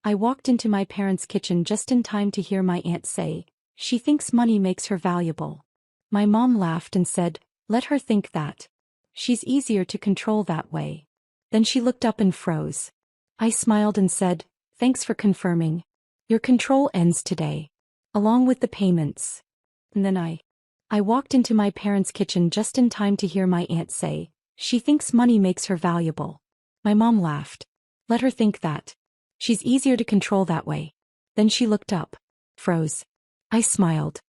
I walked into my parents' kitchen just in time to hear my aunt say, "She thinks money makes her valuable." My mom laughed and said, "Let her think that. She's easier to control that way." Then she looked up and froze. I smiled and said, "Thanks for confirming. Your control ends today. Along with the payments." And then I walked into my parents' kitchen just in time to hear my aunt say, "She thinks money makes her valuable." My mom laughed. "Let her think that. She's easier to control that way." Then she looked up, froze. I smiled.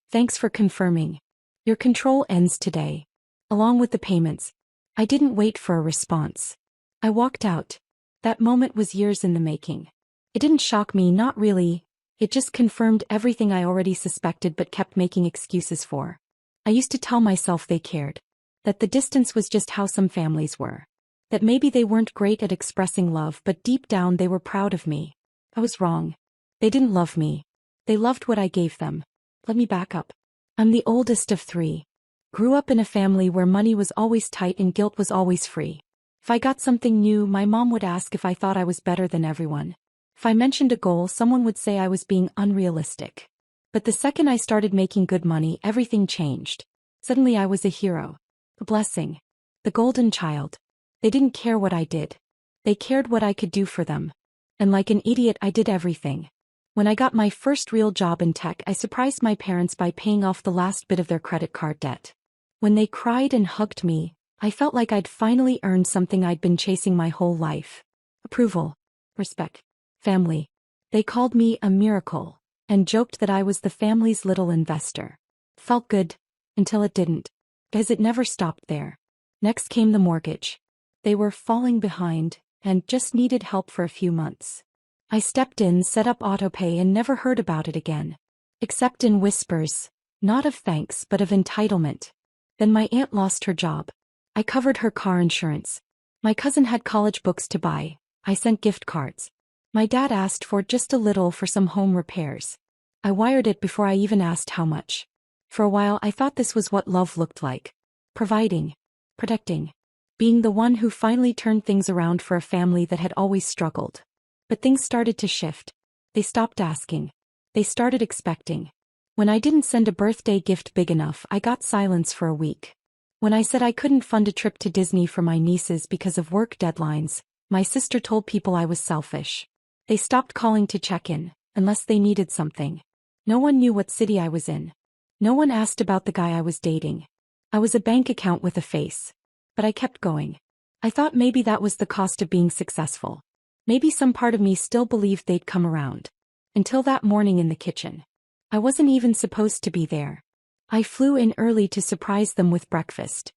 "Thanks for confirming. Your control ends today. Along with the payments." I didn't wait for a response. I walked out. That moment was years in the making. It didn't shock me, not really. It just confirmed everything I already suspected but kept making excuses for. I used to tell myself they cared. That the distance was just how some families were. That maybe they weren't great at expressing love, but deep down they were proud of me. I was wrong. They didn't love me. They loved what I gave them. Let me back up. I'm the oldest of 3. Grew up in a family where money was always tight and guilt was always free. If I got something new, my mom would ask if I thought I was better than everyone. If I mentioned a goal, someone would say I was being unrealistic. But the second I started making good money, everything changed. Suddenly I was a hero. A blessing. The golden child. They didn't care what I did. They cared what I could do for them. And like an idiot, I did everything. When I got my first real job in tech, I surprised my parents by paying off the last bit of their credit card debt. When they cried and hugged me, I felt like I'd finally earned something I'd been chasing my whole life. Approval. Respect. Family. They called me a miracle, and joked that I was the family's little investor. Felt good, until it didn't. Because it never stopped there. Next came the mortgage. They were falling behind, and just needed help for a few months. I stepped in, set up autopay, and never heard about it again. Except in whispers, not of thanks but of entitlement. Then my aunt lost her job. I covered her car insurance. My cousin had college books to buy. I sent gift cards. My dad asked for just a little for some home repairs. I wired it before I even asked how much. For a while I thought this was what love looked like. Providing. Protecting. Being the one who finally turned things around for a family that had always struggled. But things started to shift. They stopped asking. They started expecting. When I didn't send a birthday gift big enough, I got silence for a week. When I said I couldn't fund a trip to Disney for my nieces because of work deadlines, my sister told people I was selfish. They stopped calling to check in, unless they needed something. No one knew what city I was in. No one asked about the guy I was dating. I was a bank account with a face. But I kept going. I thought maybe that was the cost of being successful. Maybe some part of me still believed they'd come around. Until that morning in the kitchen. I wasn't even supposed to be there. I flew in early to surprise them with breakfast.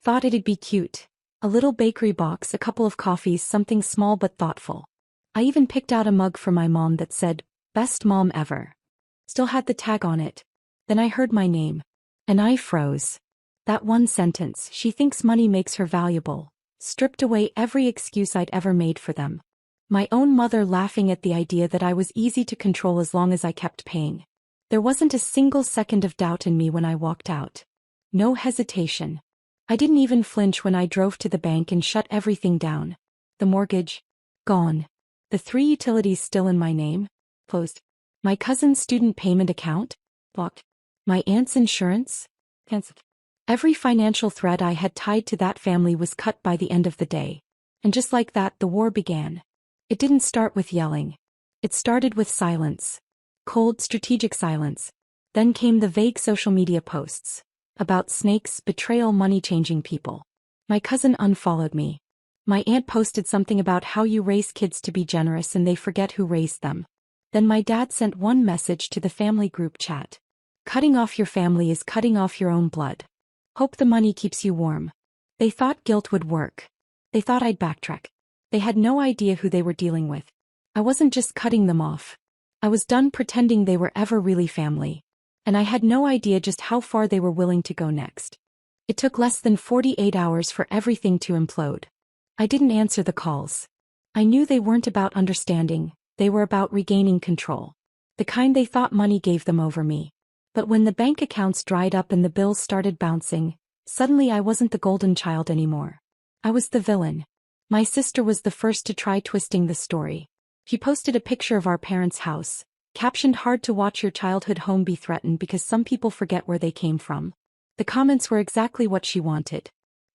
Thought it'd be cute. A little bakery box, a couple of coffees, something small but thoughtful. I even picked out a mug for my mom that said, "Best mom ever." Still had the tag on it. Then I heard my name. And I froze. That one sentence, "She thinks money makes her valuable," stripped away every excuse I'd ever made for them. My own mother laughing at the idea that I was easy to control as long as I kept paying. There wasn't a single second of doubt in me when I walked out. No hesitation. I didn't even flinch when I drove to the bank and shut everything down. The mortgage? Gone. The 3 utilities still in my name? Closed. My cousin's student payment account? Blocked. My aunt's insurance? Cancelled. Every financial thread I had tied to that family was cut by the end of the day. And just like that, the war began. It didn't start with yelling. It started with silence. Cold, strategic silence. Then came the vague social media posts. About snakes, betrayal, money-changing people. My cousin unfollowed me. My aunt posted something about how you raise kids to be generous and they forget who raised them. Then my dad sent one message to the family group chat. Cutting off your family is cutting off your own blood. Hope the money keeps you warm. They thought guilt would work. They thought I'd backtrack. They had no idea who they were dealing with. I wasn't just cutting them off. I was done pretending they were ever really family. And I had no idea just how far they were willing to go next. It took less than 48 hours for everything to implode. I didn't answer the calls. I knew they weren't about understanding, they were about regaining control. The kind they thought money gave them over me. But when the bank accounts dried up and the bills started bouncing, suddenly I wasn't the golden child anymore. I was the villain. My sister was the first to try twisting the story. He posted a picture of our parents' house, captioned "Hard to watch your childhood home be threatened because some people forget where they came from." The comments were exactly what she wanted.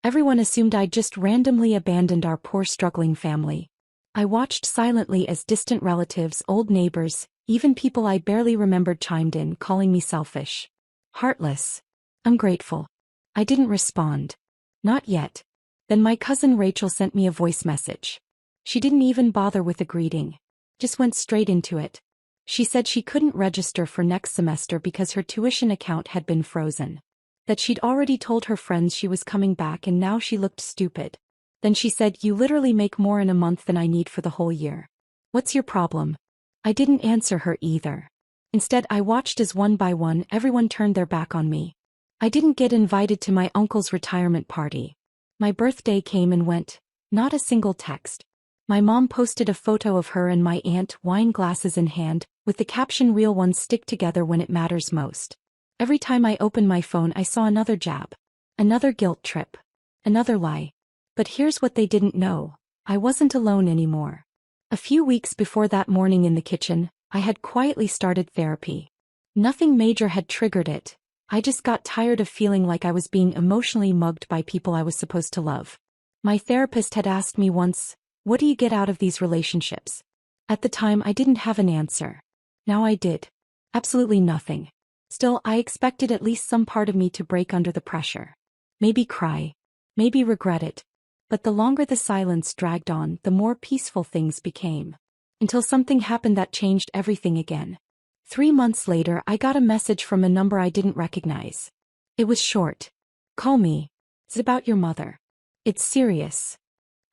Everyone assumed I'd just randomly abandoned our poor struggling family. I watched silently as distant relatives, old neighbors, even people I barely remembered chimed in, calling me selfish, heartless, ungrateful. I didn't respond. Not yet. Then my cousin Rachel sent me a voice message. She didn't even bother with a greeting. Just went straight into it. She said she couldn't register for next semester because her tuition account had been frozen. That she'd already told her friends she was coming back and now she looked stupid. Then she said, "You literally make more in a month than I need for the whole year. What's your problem?" I didn't answer her either. Instead, I watched as one by one everyone turned their back on me. I didn't get invited to my uncle's retirement party. My birthday came and went. Not a single text. My mom posted a photo of her and my aunt, wine glasses in hand, with the caption "Real ones stick together when it matters most." Every time I opened my phone I saw another jab. Another guilt trip. Another lie. But here's what they didn't know. I wasn't alone anymore. A few weeks before that morning in the kitchen, I had quietly started therapy. Nothing major had triggered it. I just got tired of feeling like I was being emotionally mugged by people I was supposed to love. My therapist had asked me once, "What do you get out of these relationships?" At the time I didn't have an answer. Now I did. Absolutely nothing. Still, I expected at least some part of me to break under the pressure. Maybe cry. Maybe regret it. But the longer the silence dragged on, the more peaceful things became. Until something happened that changed everything again. 3 months later, I got a message from a number I didn't recognize. It was short. "Call me. It's about your mother. It's serious."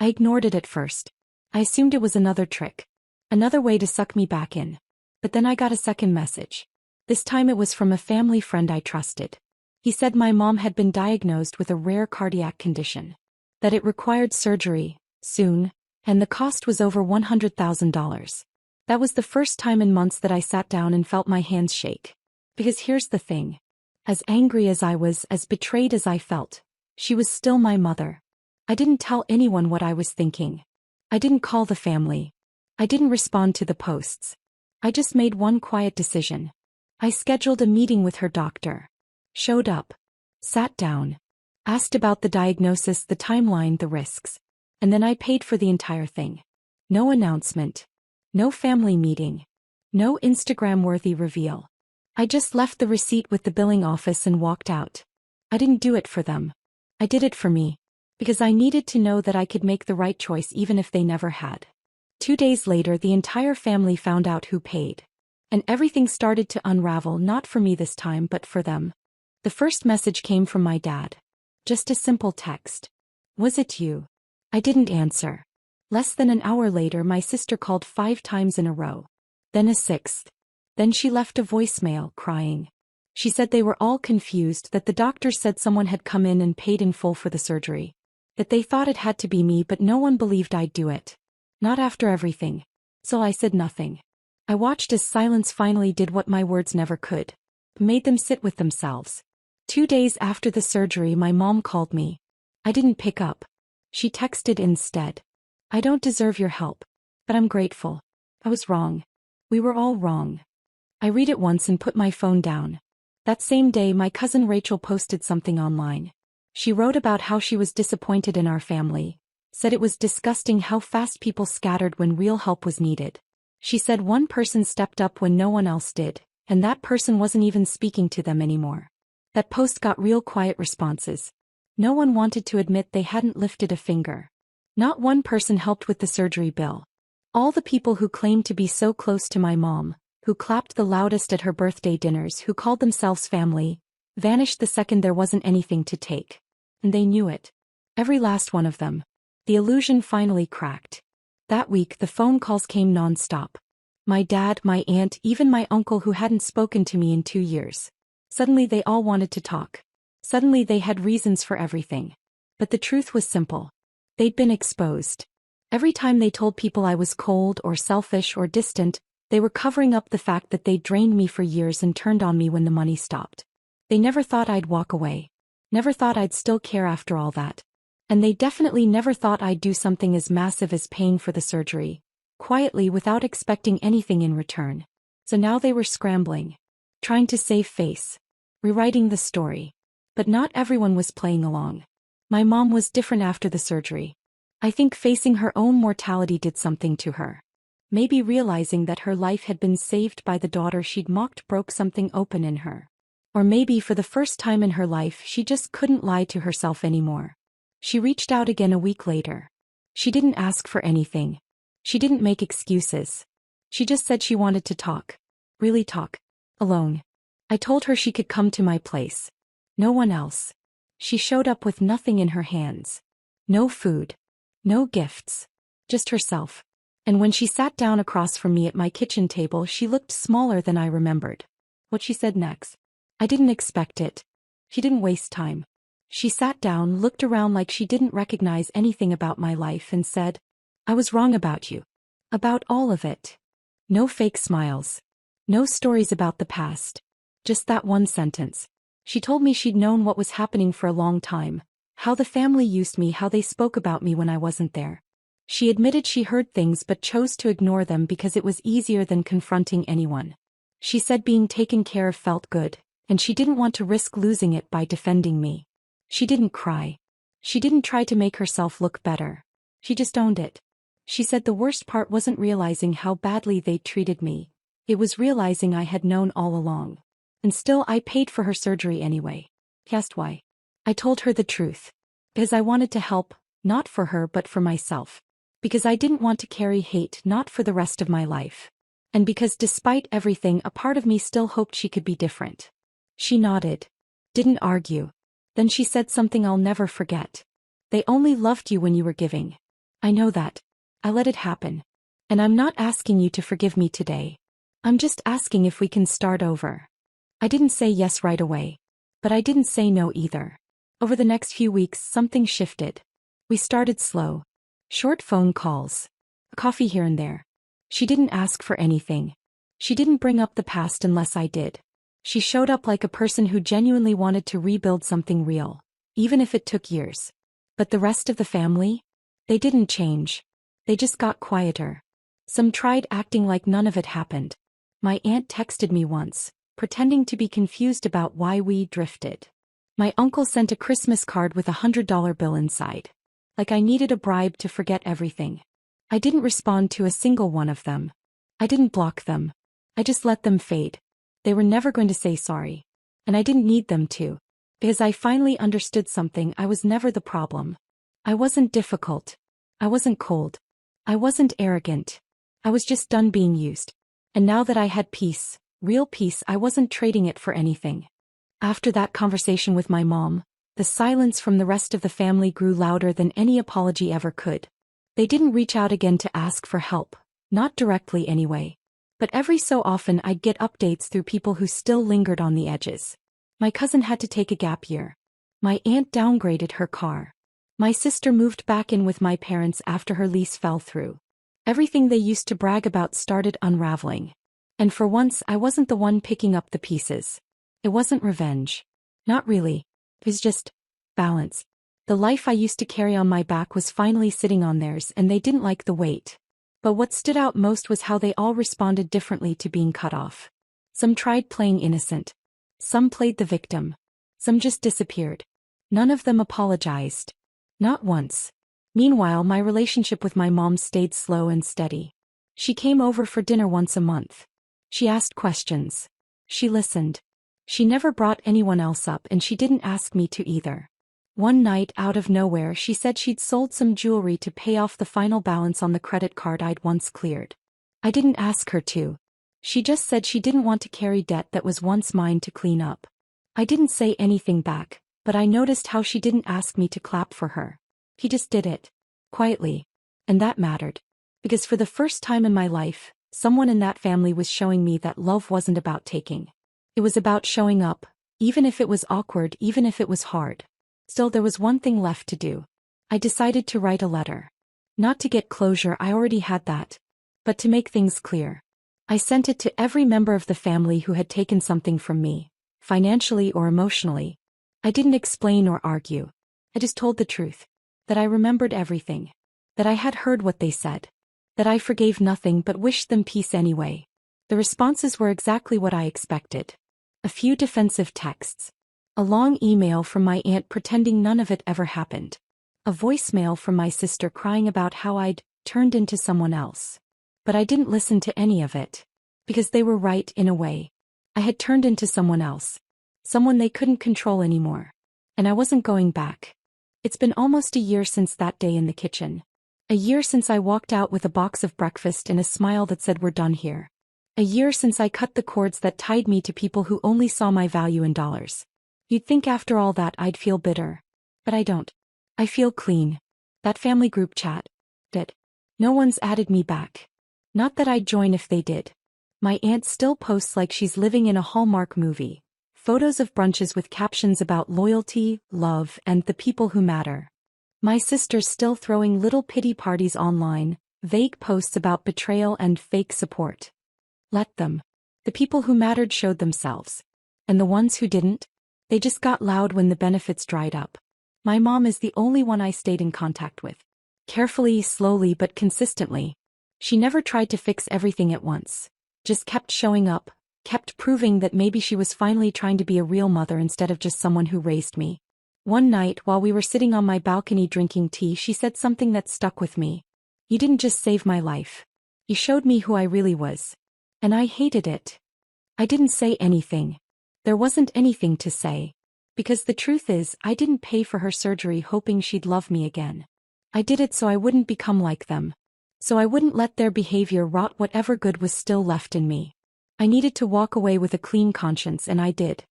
I ignored it at first. I assumed it was another trick. Another way to suck me back in. But then I got a second message. This time it was from a family friend I trusted. He said my mom had been diagnosed with a rare cardiac condition. That it required surgery, soon, and the cost was over $100,000. That was the first time in months that I sat down and felt my hands shake. Because here's the thing. As angry as I was, as betrayed as I felt, she was still my mother. I didn't tell anyone what I was thinking. I didn't call the family. I didn't respond to the posts. I just made one quiet decision. I scheduled a meeting with her doctor. Showed up. Sat down. Asked about the diagnosis, the timeline, the risks. And then I paid for the entire thing. No announcement. No family meeting. No Instagram-worthy reveal. I just left the receipt with the billing office and walked out. I didn't do it for them. I did it for me. Because I needed to know that I could make the right choice even if they never had. 2 days later, the entire family found out who paid. And everything started to unravel, not for me this time but for them. The first message came from my dad. Just a simple text. "Was it you?" I didn't answer. Less than an hour later, my sister called 5 times in a row. Then a 6th. Then she left a voicemail, crying. She said they were all confused, that the doctor said someone had come in and paid in full for the surgery. That they thought it had to be me, but no one believed I'd do it. Not after everything. So I said nothing. I watched as silence finally did what my words never could. Made them sit with themselves. 2 days after the surgery, my mom called me. I didn't pick up. She texted instead. "I don't deserve your help. But I'm grateful. I was wrong. We were all wrong." I read it once and put my phone down. That same day, my cousin Rachel posted something online. She wrote about how she was disappointed in our family. Said it was disgusting how fast people scattered when real help was needed. She said one person stepped up when no one else did, and that person wasn't even speaking to them anymore. That post got real quiet responses. No one wanted to admit they hadn't lifted a finger. Not one person helped with the surgery bill. All the people who claimed to be so close to my mom, who clapped the loudest at her birthday dinners, who called themselves family, vanished the second there wasn't anything to take. And they knew it. Every last one of them. The illusion finally cracked. That week the phone calls came non-stop. My dad, my aunt, even my uncle who hadn't spoken to me in 2 years. Suddenly they all wanted to talk. Suddenly they had reasons for everything. But the truth was simple. They'd been exposed. Every time they told people I was cold or selfish or distant, they were covering up the fact that they'd drained me for years and turned on me when the money stopped. They never thought I'd walk away. Never thought I'd still care after all that. And they definitely never thought I'd do something as massive as paying for the surgery. quietly without expecting anything in return. So now they were scrambling, trying to save face, rewriting the story. But not everyone was playing along. My mom was different after the surgery. I think facing her own mortality did something to her. Maybe realizing that her life had been saved by the daughter she'd mocked broke something open in her. Or maybe for the first time in her life she just couldn't lie to herself anymore. She reached out again a week later. She didn't ask for anything. She didn't make excuses. She just said she wanted to talk. Really talk. Alone. I told her she could come to my place. No one else. She showed up with nothing in her hands. No food. No gifts. Just herself. And when she sat down across from me at my kitchen table, she looked smaller than I remembered. What she said next? I didn't expect it. She didn't waste time. She sat down, looked around like she didn't recognize anything about my life and said, I was wrong about you. About all of it. No fake smiles. No stories about the past. Just that one sentence. She told me she'd known what was happening for a long time. How the family used me, how they spoke about me when I wasn't there. She admitted she heard things but chose to ignore them because it was easier than confronting anyone. She said being taken care of felt good, and she didn't want to risk losing it by defending me. She didn't cry. She didn't try to make herself look better. She just owned it. She said the worst part wasn't realizing how badly they treated me. It was realizing I had known all along. And still I paid for her surgery anyway. He asked why. I told her the truth. Because I wanted to help, not for her but for myself. Because I didn't want to carry hate, not for the rest of my life. And because despite everything, a part of me still hoped she could be different. She nodded. Didn't argue. Then she said something I'll never forget. They only loved you when you were giving. I know that. I let it happen. And I'm not asking you to forgive me today. I'm just asking if we can start over. I didn't say yes right away. But I didn't say no either. Over the next few weeks, something shifted. We started slow. Short phone calls. A coffee here and there. She didn't ask for anything. She didn't bring up the past unless I did. She showed up like a person who genuinely wanted to rebuild something real, even if it took years. But the rest of the family? They didn't change. They just got quieter. Some tried acting like none of it happened. My aunt texted me once, pretending to be confused about why we drifted. My uncle sent a Christmas card with $100 bill inside. Like I needed a bribe to forget everything. I didn't respond to a single one of them. I didn't block them. I just let them fade. They were never going to say sorry. And I didn't need them to. Because I finally understood something. I was never the problem. I wasn't difficult. I wasn't cold. I wasn't arrogant. I was just done being used. And now that I had peace, real peace, I wasn't trading it for anything. After that conversation with my mom, the silence from the rest of the family grew louder than any apology ever could. They didn't reach out again to ask for help, not directly anyway. But every so often I'd get updates through people who still lingered on the edges. My cousin had to take a gap year. My aunt downgraded her car. My sister moved back in with my parents after her lease fell through. Everything they used to brag about started unraveling. And for once I wasn't the one picking up the pieces. It wasn't revenge. Not really. It was just balance. The life I used to carry on my back was finally sitting on theirs, and they didn't like the weight. But what stood out most was how they all responded differently to being cut off. Some tried playing innocent. Some played the victim. Some just disappeared. None of them apologized. Not once. Meanwhile, my relationship with my mom stayed slow and steady. She came over for dinner once a month. She asked questions. She listened. She never brought anyone else up, and she didn't ask me to either. One night, out of nowhere, she said she'd sold some jewelry to pay off the final balance on the credit card I'd once cleared. I didn't ask her to. She just said she didn't want to carry debt that was once mine to clean up. I didn't say anything back, but I noticed how she didn't ask me to clap for her. He just did it. Quietly. And that mattered. Because for the first time in my life, someone in that family was showing me that love wasn't about taking. It was about showing up, even if it was awkward, even if it was hard. Still, there was one thing left to do. I decided to write a letter. Not to get closure, I already had that. But to make things clear. I sent it to every member of the family who had taken something from me, financially or emotionally. I didn't explain or argue. I just told the truth. That I remembered everything. That I had heard what they said. That I forgave nothing but wished them peace anyway. The responses were exactly what I expected. A few defensive texts. A long email from my aunt pretending none of it ever happened. A voicemail from my sister crying about how I'd turned into someone else. But I didn't listen to any of it. Because they were right in a way. I had turned into someone else. Someone they couldn't control anymore. And I wasn't going back. It's been almost a year since that day in the kitchen. A year since I walked out with a box of breakfast and a smile that said we're done here. A year since I cut the cords that tied me to people who only saw my value in dollars. You'd think after all that I'd feel bitter. But I don't. I feel clean. That family group chat. Did. No one's added me back. Not that I'd join if they did. My aunt still posts like she's living in a Hallmark movie. Photos of brunches with captions about loyalty, love, and the people who matter. My sister's still throwing little pity parties online, vague posts about betrayal and fake support. Let them. The people who mattered showed themselves. And the ones who didn't? They just got loud when the benefits dried up. My mom is the only one I stayed in contact with. Carefully, slowly, but consistently. She never tried to fix everything at once. Just kept showing up, kept proving that maybe she was finally trying to be a real mother instead of just someone who raised me. One night while we were sitting on my balcony drinking tea, she said something that stuck with me. You didn't just save my life. You showed me who I really was. And I hated it. I didn't say anything. There wasn't anything to say. Because the truth is, I didn't pay for her surgery hoping she'd love me again. I did it so I wouldn't become like them. So I wouldn't let their behavior rot whatever good was still left in me. I needed to walk away with a clean conscience, and I did.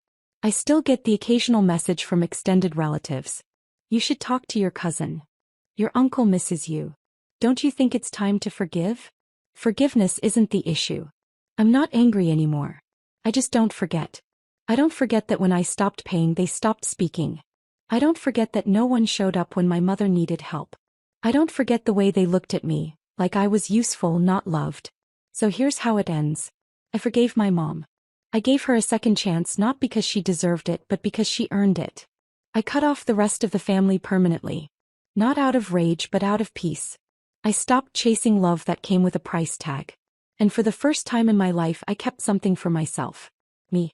I still get the occasional message from extended relatives. You should talk to your cousin. Your uncle misses you. Don't you think it's time to forgive? Forgiveness isn't the issue. I'm not angry anymore. I just don't forget. I don't forget that when I stopped paying, they stopped speaking. I don't forget that no one showed up when my mother needed help. I don't forget the way they looked at me, like I was useful, not loved. So here's how it ends. I forgave my mom. I gave her a second chance not because she deserved it but because she earned it. I cut off the rest of the family permanently. Not out of rage but out of peace. I stopped chasing love that came with a price tag. And for the first time in my life I kept something for myself. Me.